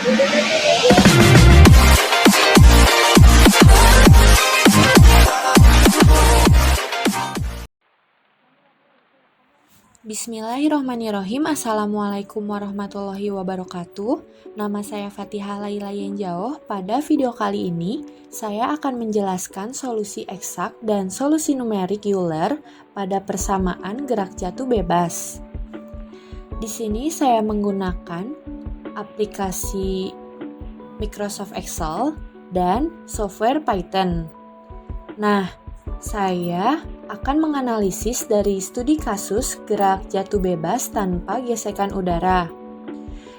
Bismillahirrohmanirrohim. Assalamualaikum warahmatullahi wabarakatuh. Nama saya Fatihah Laila Yenjauh. Pada video kali ini, saya akan menjelaskan solusi eksak dan solusi numerik Euler pada persamaan gerak jatuh bebas. Di sini saya menggunakan aplikasi Microsoft Excel dan software Python. Nah, saya akan menganalisis dari studi kasus gerak jatuh bebas tanpa gesekan udara.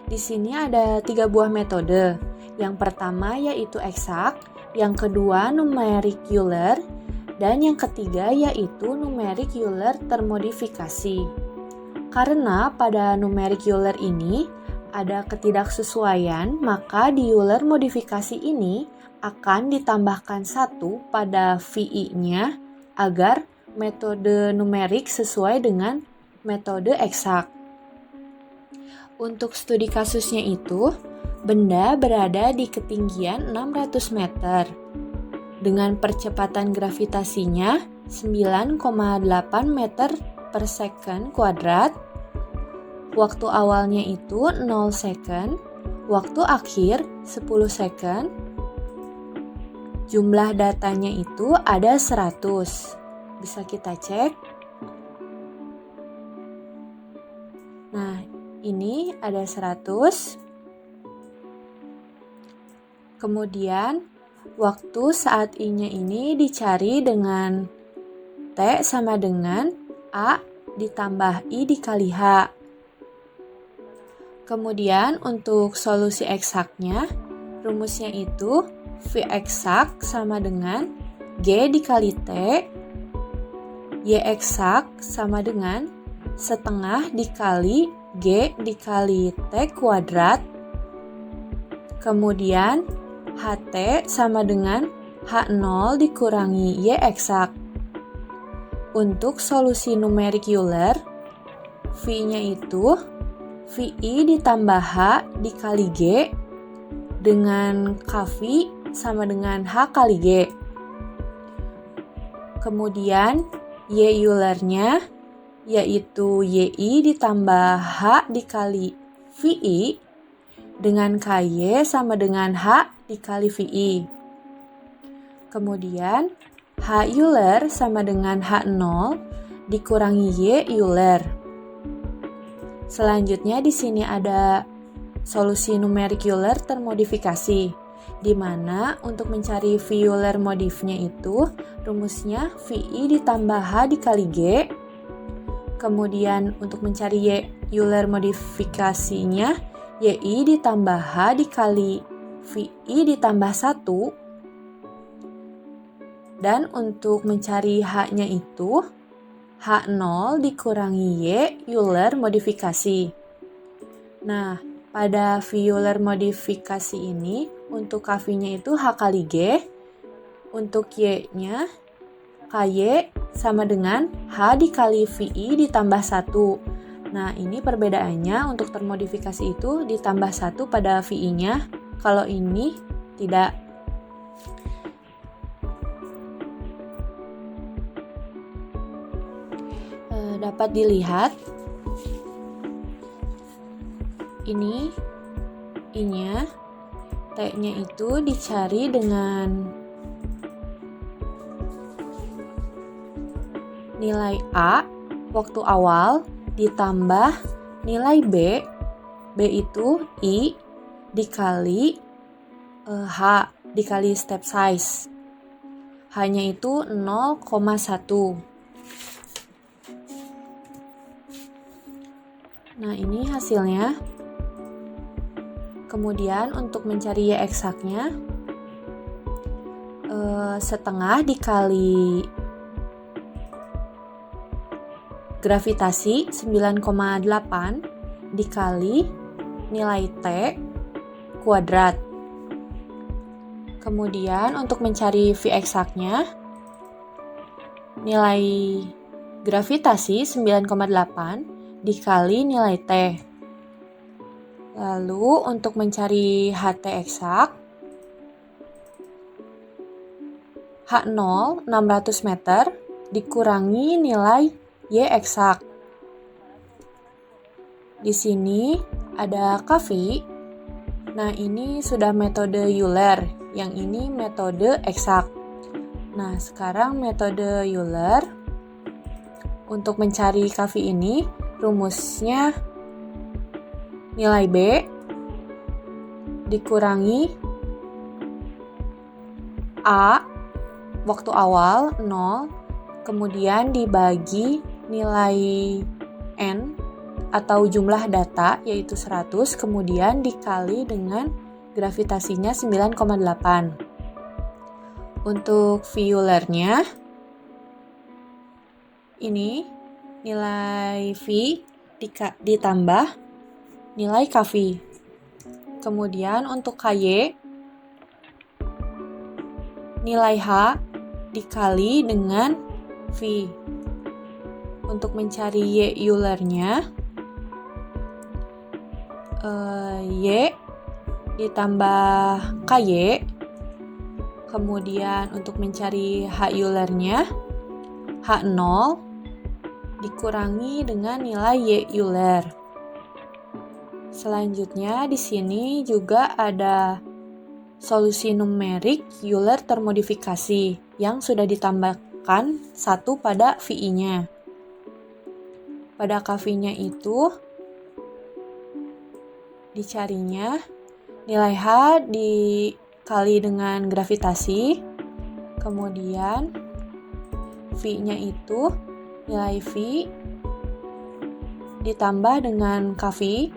Di sini ada 3 buah metode. Yang pertama yaitu eksak, yang kedua numerik Euler, dan yang ketiga yaitu numerik Euler termodifikasi. Karena pada numerik Euler ini ada ketidaksesuaian, maka di Euler modifikasi ini akan ditambahkan 1 pada VI-nya agar metode numerik sesuai dengan metode eksak. Untuk studi kasusnya itu, benda berada di ketinggian 600 meter dengan percepatan gravitasinya 9,8 meter per second kuadrat. Waktu awalnya itu 0 second, waktu akhir 10 second. Jumlah datanya itu ada 100. Bisa kita cek. Nah, ini ada 100. Kemudian, waktu saat I-nya ini dicari dengan T sama dengan A ditambah I dikali H. Kemudian, untuk solusi eksaknya, rumusnya itu V eksak sama dengan G dikali T, Y eksak sama dengan setengah dikali G dikali T kuadrat. Kemudian HT sama dengan H0 dikurangi Y eksak. Untuk solusi numerik Euler, V-nya itu VI ditambah H dikali G dengan KV sama dengan H kali G. Kemudian Y Euler-nya yaitu YI ditambah H dikali VI dengan KY sama dengan H dikali VI. Kemudian H Euler sama dengan H0 dikurangi Y Euler. Selanjutnya di sini ada solusi numerik Euler termodifikasi, di mana untuk mencari V Euler modifnya itu rumusnya VI ditambah H dikali G. Kemudian untuk mencari Y Euler modifikasinya YI ditambah H dikali VI ditambah 1. Dan untuk mencari H-nya itu H0 dikurangi Y Euler modifikasi. Nah, pada V Euler modifikasi ini, untuk KV-nya itu H kali G, untuk Y-nya KY sama dengan H dikali VI ditambah 1. Nah, ini perbedaannya untuk termodifikasi itu ditambah 1 pada VI-nya, kalau ini tidak. Dapat dilihat, ini I-nya, T-nya itu dicari dengan nilai A waktu awal ditambah nilai B itu I dikali H dikali step size. H-nya itu 0,1. Nah, ini hasilnya. Kemudian untuk mencari Y eksaknya, setengah dikali gravitasi 9,8 dikali nilai T kuadrat. Kemudian untuk mencari V eksaknya, nilai gravitasi 9,8 dikali nilai T. Lalu untuk mencari HT eksak, H0 600 meter dikurangi nilai Y eksak. Di sini ada Kavi. Nah, ini sudah metode Euler, yang ini metode eksak. Nah, sekarang metode Euler, untuk mencari Kavi ini, rumusnya nilai B dikurangi A, waktu awal 0, kemudian dibagi nilai N atau jumlah data yaitu 100, kemudian dikali dengan gravitasinya 9,8. Untuk V-Eulernya, ini nilai V ditambah nilai Kv. Kemudian untuk Ky, nilai H dikali dengan V. Untuk mencari Y Eulernya, Y ditambah Ky. Kemudian untuk mencari H Eulernya, H0 dikurangi dengan nilai Y Euler. Selanjutnya di sini juga ada solusi numerik Euler termodifikasi yang sudah ditambahkan 1 pada VI-nya. Pada KV-nya itu dicarinya nilai H dikali dengan gravitasi, kemudian V-nya itu nilai V ditambah dengan Kv,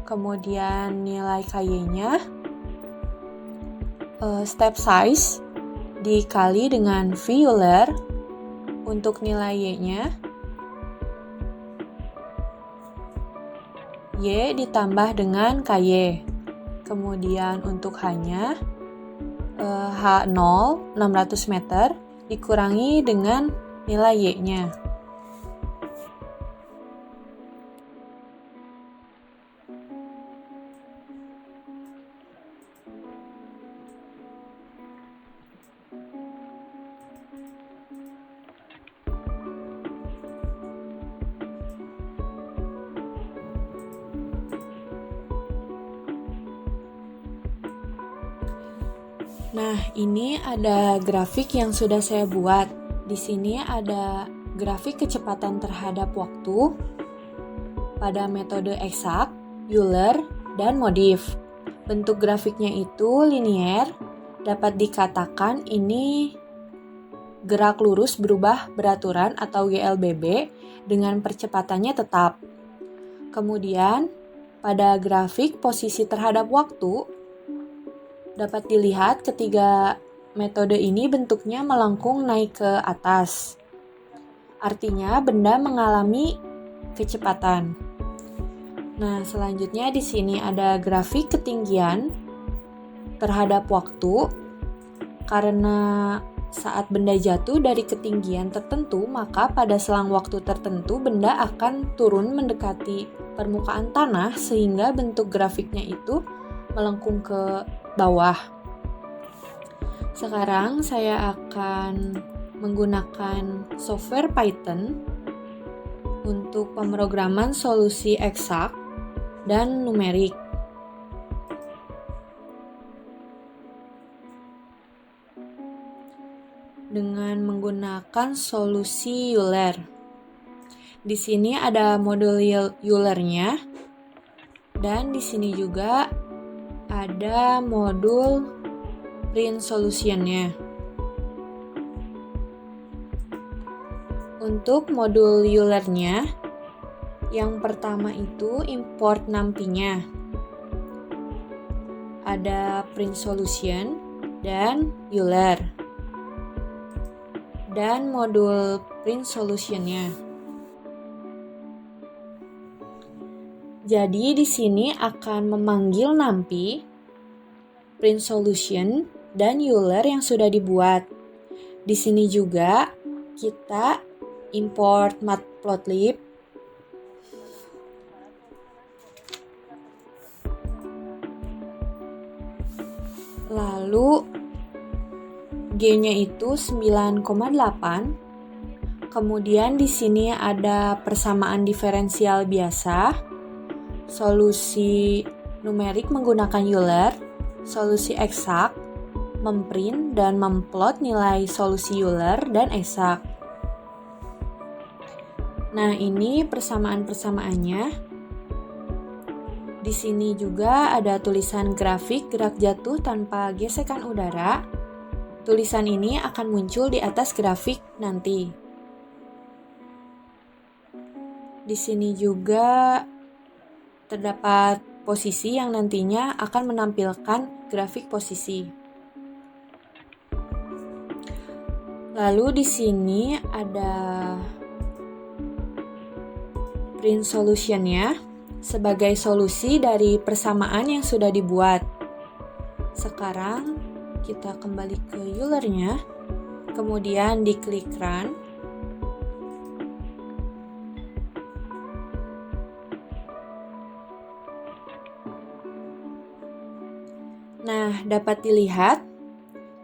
kemudian nilai Ky-nya step size dikali dengan V Euler. Untuk nilai Y-nya Y ditambah dengan Ky. Kemudian untuk H-nya H0 600 meter dikurangi dengan nilai Y-nya. Nah, ini ada grafik yang sudah saya buat. Di sini ada grafik kecepatan terhadap waktu pada metode eksak, Euler, dan modif. Bentuk grafiknya itu linier, dapat dikatakan ini gerak lurus berubah beraturan atau GLBB dengan percepatannya tetap. Kemudian, pada grafik posisi terhadap waktu, dapat dilihat ketiga metode ini bentuknya melengkung naik ke atas. Artinya benda mengalami kecepatan. Nah, selanjutnya di sini ada grafik ketinggian terhadap waktu. Karena saat benda jatuh dari ketinggian tertentu, maka pada selang waktu tertentu benda akan turun mendekati permukaan tanah sehingga bentuk grafiknya itu melengkung ke bawah. Sekarang saya akan menggunakan software Python untuk pemrograman solusi eksak dan numerik. Dengan menggunakan solusi Euler. Di sini ada modul Eulernya dan di sini juga ada modul print solutionnya. Untuk modul Eulernya, yang pertama itu import numpy-nya. Ada print solution dan Euler. Dan modul print solutionnya. Jadi di sini akan memanggil numpy, print solution, dan Euler yang sudah dibuat. Di sini juga kita import matplotlib. Lalu G-nya itu 9,8. Kemudian di sini ada persamaan diferensial biasa, solusi numerik menggunakan Euler, solusi eksak, memprint dan memplot nilai solusi Euler dan eksak. Nah, ini persamaan-persamaannya. Di sini juga ada tulisan grafik gerak jatuh tanpa gesekan udara. Tulisan ini akan muncul di atas grafik nanti. Di sini juga terdapat posisi yang nantinya akan menampilkan grafik posisi. Lalu di sini ada print solution-nya sebagai solusi dari persamaan yang sudah dibuat. Sekarang kita kembali ke Euler-nya, kemudian diklik Run. Nah, dapat dilihat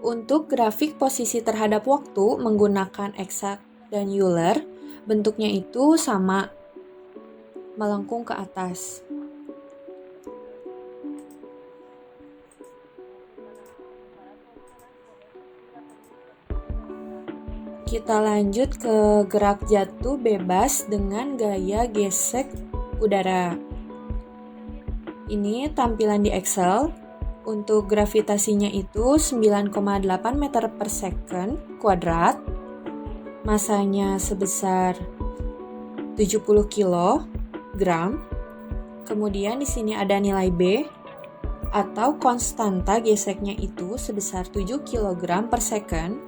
untuk grafik posisi terhadap waktu menggunakan eksak dan Euler, bentuknya itu sama, melengkung ke atas. Kita lanjut ke gerak jatuh bebas dengan gaya gesek udara. Ini tampilan di Excel. Untuk gravitasinya itu 9,8 meter per second kuadrat. Masanya sebesar 70 kilogram. Kemudian di sini ada nilai B atau konstanta geseknya itu sebesar 7 kg per second.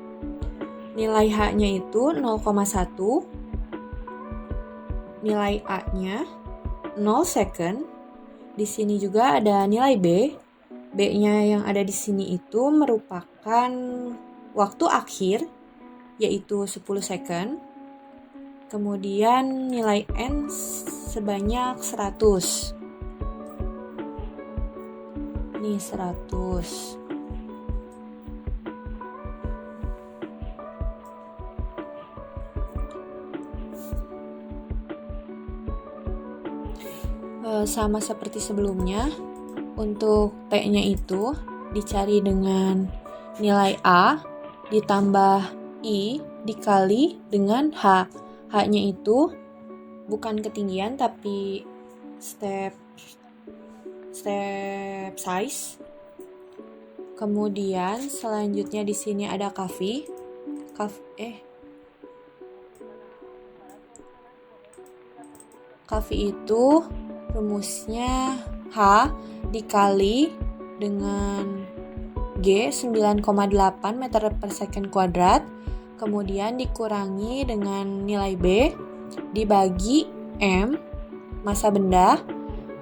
Nilai H-nya itu 0,1. Nilai A-nya 0 second. Di sini juga ada nilai B. B-nya yang ada di sini itu merupakan waktu akhir, yaitu 10 second. Kemudian nilai N sebanyak 100. Ini 100. Sama seperti sebelumnya, untuk T-nya itu dicari dengan nilai A ditambah I dikali dengan H. H-nya itu bukan ketinggian tapi step size. Kemudian selanjutnya di sini ada kaffi itu rumusnya H dikali dengan G 9,8 meter per second kuadrat, kemudian dikurangi dengan nilai B dibagi M massa benda,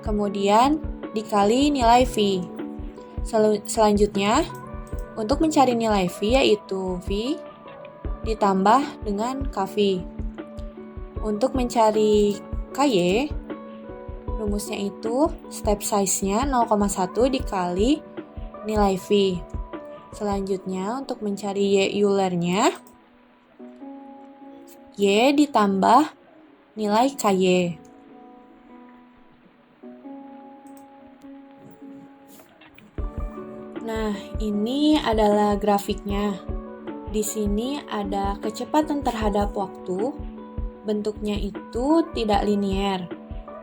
kemudian dikali nilai V. Selanjutnya untuk mencari nilai V yaitu V ditambah dengan KV. Untuk mencari KY, rumusnya itu step size-nya 0,1 dikali nilai V. Selanjutnya untuk mencari Y Euler-nya, Y ditambah nilai KY. Nah, ini adalah grafiknya. Di sini ada kecepatan terhadap waktu, bentuknya itu tidak linier,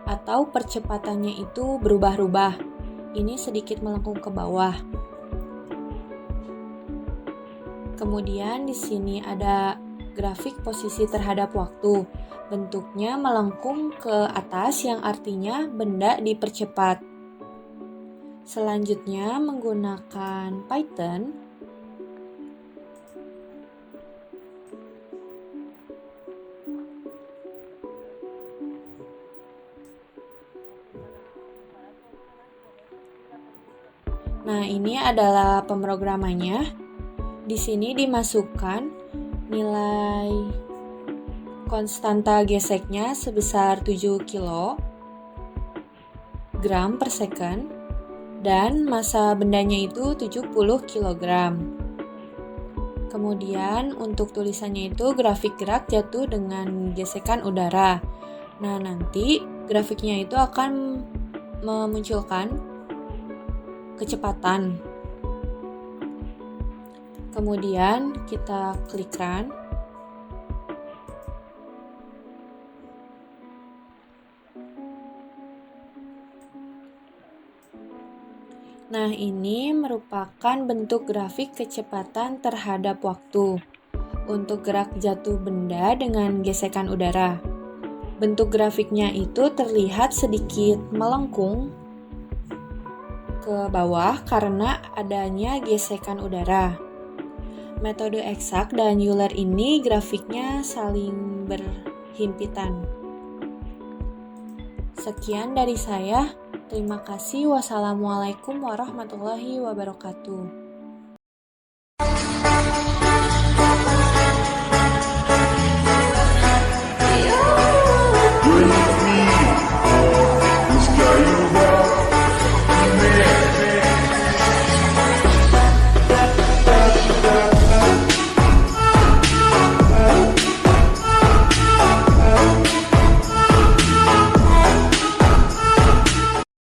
atau percepatannya itu berubah-ubah. Ini sedikit melengkung ke bawah. Kemudian di sini ada grafik posisi terhadap waktu. Bentuknya melengkung ke atas yang artinya benda dipercepat. Selanjutnya menggunakan Python, nah, ini adalah pemrogramannya. Di sini dimasukkan nilai konstanta geseknya sebesar 7 kg per second. dan massa bendanya itu 70 kg. Kemudian untuk tulisannya itu grafik gerak jatuh dengan gesekan udara. Nah, nanti grafiknya itu akan memunculkan kecepatan. Kemudian kita klik run. Nah, ini merupakan bentuk grafik kecepatan terhadap waktu untuk gerak jatuh benda dengan gesekan udara. Bentuk grafiknya itu terlihat sedikit melengkung ke bawah karena adanya gesekan udara. Metode eksak dan Euler ini grafiknya saling berhimpitan. Sekian dari saya. Terima kasih. Wassalamualaikum warahmatullahi wabarakatuh.